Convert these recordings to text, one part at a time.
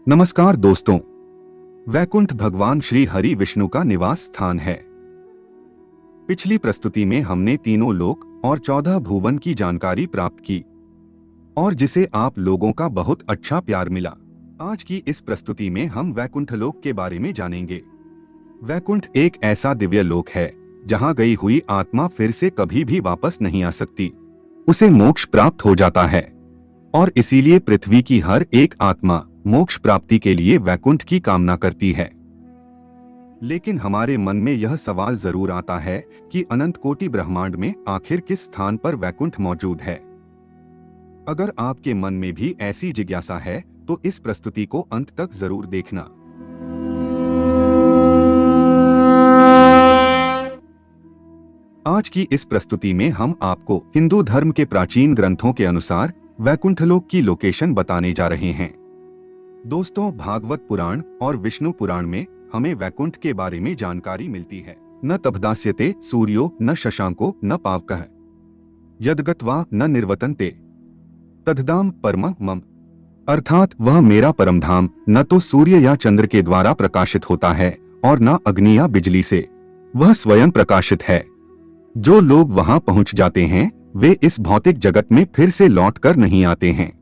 नमस्कार दोस्तों, वैकुंठ भगवान श्री हरि विष्णु का निवास स्थान है। पिछली प्रस्तुति में हमने तीनों लोक और 14 भुवन की जानकारी प्राप्त की और जिसे आप लोगों का बहुत अच्छा प्यार मिला। आज की इस प्रस्तुति में हम वैकुंठ लोक के बारे में जानेंगे। वैकुंठ एक ऐसा दिव्य लोक है जहां गई हुई आत्मा फिर से कभी भी वापस नहीं आ सकती, उसे मोक्ष प्राप्त हो जाता है और इसीलिए पृथ्वी की हर एक आत्मा मोक्ष प्राप्ति के लिए वैकुंठ की कामना करती है। लेकिन हमारे मन में यह सवाल जरूर आता है कि अनंत कोटि ब्रह्मांड में आखिर किस स्थान पर वैकुंठ मौजूद है। अगर आपके मन में भी ऐसी जिज्ञासा है तो इस प्रस्तुति को अंत तक जरूर देखना। आज की इस प्रस्तुति में हम आपको हिंदू धर्म के प्राचीन ग्रंथों के अनुसार वैकुंठ लोक की लोकेशन बताने जा रहे हैं। दोस्तों, भागवत पुराण और विष्णु पुराण में हमें वैकुंठ के बारे में जानकारी मिलती है। न तपदास्यते सूर्यो न शशांको न पावकः यद्गत्वा न निर्वतन्ते तद्धाम परमं मम। अर्थात वह मेरा परम धाम न तो सूर्य या चंद्र के द्वारा प्रकाशित होता है और न अग्नि या बिजली से, वह स्वयं प्रकाशित है। जो लोग वहां पहुंच जाते हैं वे इस भौतिक जगत में फिर से लौट कर नहीं आते हैं।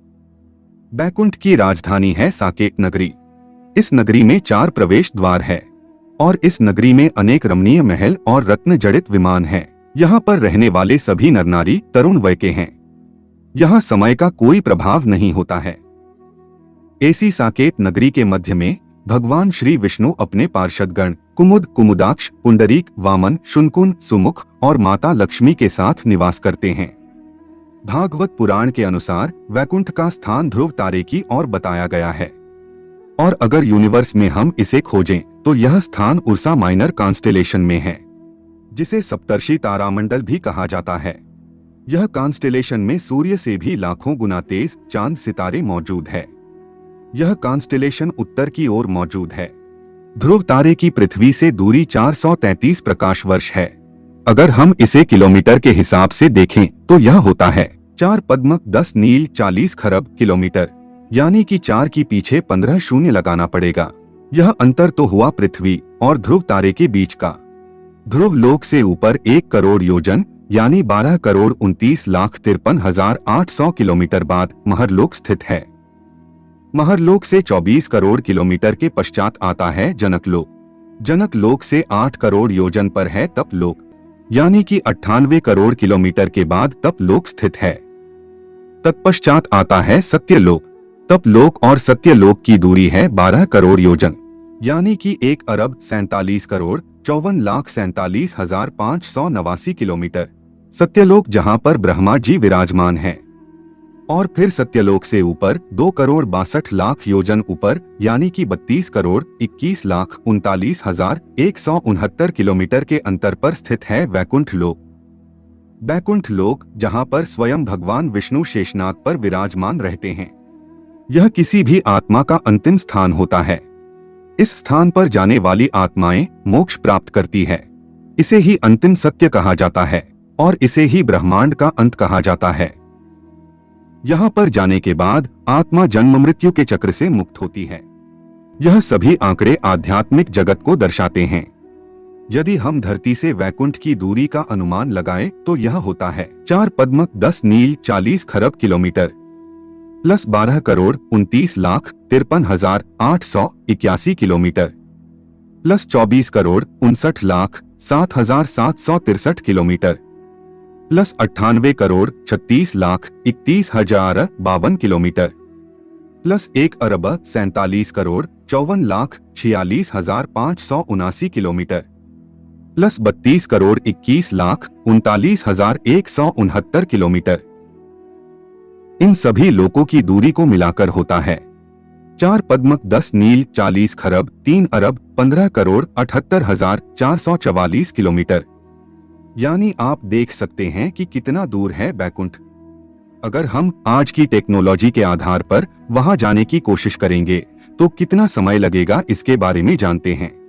वैकुंठ की राजधानी है साकेत नगरी। इस नगरी में 4 प्रवेश द्वार है और इस नगरी में अनेक रमणीय महल और रत्न जड़ित विमान हैं। यहाँ पर रहने वाले सभी नर नारी तरुण वय के हैं। यहाँ समय का कोई प्रभाव नहीं होता है। ऐसी साकेत नगरी के मध्य में भगवान श्री विष्णु अपने पार्षदगण कुमुद, कुमुदाक्ष, पुंडरीक, वामन, शुनकुन, सुमुख और माता लक्ष्मी के साथ निवास करते हैं। भागवत पुराण के अनुसार वैकुंठ का स्थान ध्रुव तारे की ओर बताया गया है और अगर यूनिवर्स में हम इसे खोजें तो यह स्थान उर्सा माइनर कॉन्स्टेलेशन में है, जिसे सप्तर्षि तारामंडल भी कहा जाता है। यह कॉन्स्टेलेशन में सूर्य से भी लाखों गुना तेज चांद सितारे मौजूद है। यह कॉन्स्टेलेशन उत्तर की ओर मौजूद है। ध्रुव तारे की पृथ्वी से दूरी 433 प्रकाश वर्ष है। अगर हम इसे किलोमीटर के हिसाब से देखें तो यह होता है 4 पद्म 10 नील 40 खरब किलोमीटर, यानी कि 4 की पीछे 15 शून्य लगाना पड़ेगा। यह अंतर तो हुआ पृथ्वी और ध्रुव तारे के बीच का। ध्रुव लोक से ऊपर 1 करोड़ योजन यानी 12 करोड़ 29,53,800 किलोमीटर बाद महरलोक स्थित है। महरलोक से 24 करोड़ किलोमीटर के पश्चात आता है जनकलोक। जनकलोक से 8 करोड़ योजन पर है तपलोक, यानी कि 98 करोड़ किलोमीटर के बाद तपलोक स्थित है। तत्पश्चात आता है सत्यलोक। तपलोक और सत्यलोक की दूरी है 12 करोड़ योजन, यानी कि 1 अरब 47 करोड़ 54,47,589 किलोमीटर। सत्यलोक जहां पर ब्रह्मा जी विराजमान हैं। और फिर सत्यलोक से ऊपर 2 करोड़ 62 लाख योजन ऊपर, यानी कि 32 करोड़ 21,39,169 किलोमीटर के अंतर पर स्थित है वैकुंठ लोक। वैकुंठ लोक जहां पर स्वयं भगवान विष्णु शेषनाग पर विराजमान रहते हैं। यह किसी भी आत्मा का अंतिम स्थान होता है। इस स्थान पर जाने वाली आत्माएं मोक्ष प्राप्त करती है। इसे ही अंतिम सत्य कहा जाता है और इसे ही ब्रह्मांड का अंत कहा जाता है। यहाँ पर जाने के बाद आत्मा जन्म मृत्यु के चक्र से मुक्त होती है। यह सभी आंकड़े आध्यात्मिक जगत को दर्शाते हैं। यदि हम धरती से वैकुंठ की दूरी का अनुमान लगाएं तो यह होता है 4 पद्म 10 नील 40 खरब kilometre plus 12 crore 29,53,881 kilometre plus 24 crore 59,07,763 kilometre plus 98 crore 36,31,052 kilometre plus 1 अरब 47 crore 54,46,579 kilometre plus 32 crore 21,39,169 kilometre. इन सभी लोकों की दूरी को मिलाकर होता है 4 पद्म 10 नील 40 खरब 3 अरब 15 करोड़ 78,444 किलोमीटर। यानी आप देख सकते हैं कि कितना दूर है वैकुंठ। अगर हम आज की टेक्नोलॉजी के आधार पर वहां जाने की कोशिश करेंगे तो कितना समय लगेगा इसके बारे में जानते हैं।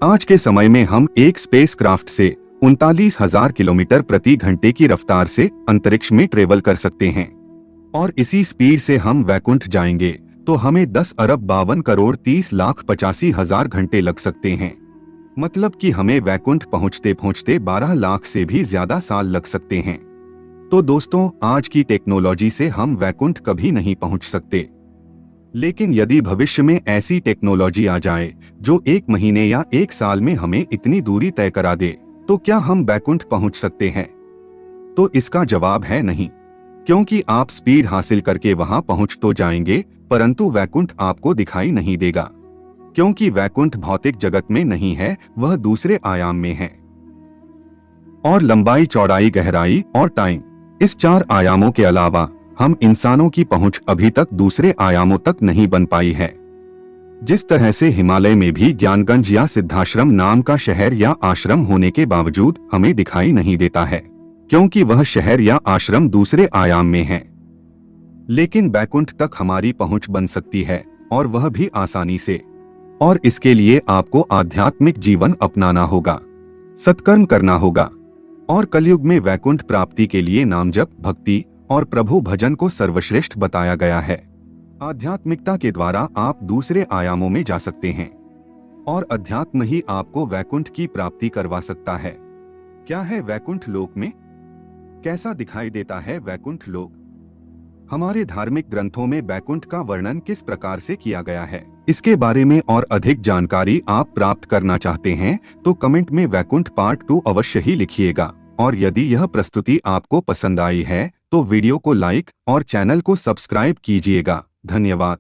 आज के समय में हम एक स्पेसक्राफ्ट से 39,000 किलोमीटर प्रति घंटे की रफ्तार से अंतरिक्ष में ट्रेवल कर सकते हैं और इसी स्पीड से हम वैकुंठ जाएंगे तो हमें 10,52,30,85,000 घंटे लग सकते हैं। मतलब कि हमें वैकुंठ पहुंचते पहुंचते 12 लाख से भी ज्यादा साल लग सकते हैं। तो दोस्तों, आज की टेक्नोलॉजी से हम वैकुंठ कभी नहीं पहुंच सकते। लेकिन यदि भविष्य में ऐसी टेक्नोलॉजी आ जाए जो 1 महीने या 1 साल में हमें इतनी दूरी तय करा दे, तो क्या हम वैकुंठ पहुंच सकते हैं? तो इसका जवाब है नहीं, क्योंकि आप स्पीड हासिल करके वहां पहुंच तो जाएंगे, परंतु वैकुंठ आपको दिखाई नहीं देगा, क्योंकि वैकुंठ भौतिक जगत में नहीं है, वह दूसरे आयाम में है। और लंबाई, चौड़ाई, गहराई और टाइम, इस 4 आयामों के अलावा हम इंसानों की पहुंच अभी तक दूसरे आयामों तक नहीं बन पाई है। जिस तरह से हिमालय में भी ज्ञानगंज या सिद्धाश्रम नाम का शहर या आश्रम होने के बावजूद हमें दिखाई नहीं देता है, क्योंकि वह शहर या आश्रम दूसरे आयाम में है। लेकिन वैकुंठ तक हमारी पहुंच बन सकती है, और वह भी आसानी से। और इसके लिए आपको आध्यात्मिक जीवन अपनाना होगा, सत्कर्म करना होगा, और कलयुग में वैकुंठ प्राप्ति के लिए नाम जप, भक्ति और प्रभु भजन को सर्वश्रेष्ठ बताया गया है। आध्यात्मिकता के द्वारा आप दूसरे आयामों में जा सकते हैं, और अध्यात्म ही आपको वैकुंठ की प्राप्ति करवा सकता है। क्या है वैकुंठ लोक में? कैसा दिखाई देता है वैकुंठ लोक? हमारे धार्मिक ग्रंथों में वैकुंठ का वर्णन किस प्रकार से किया गया है? इसके बारे में और अधिक जानकारी आप प्राप्त करना चाहते हैं तो कमेंट में वैकुंठ पार्ट 2 अवश्य ही लिखिएगा। और यदि यह प्रस्तुति आपको पसंद आई है तो वीडियो को लाइक और चैनल को सब्सक्राइब कीजिएगा। धन्यवाद।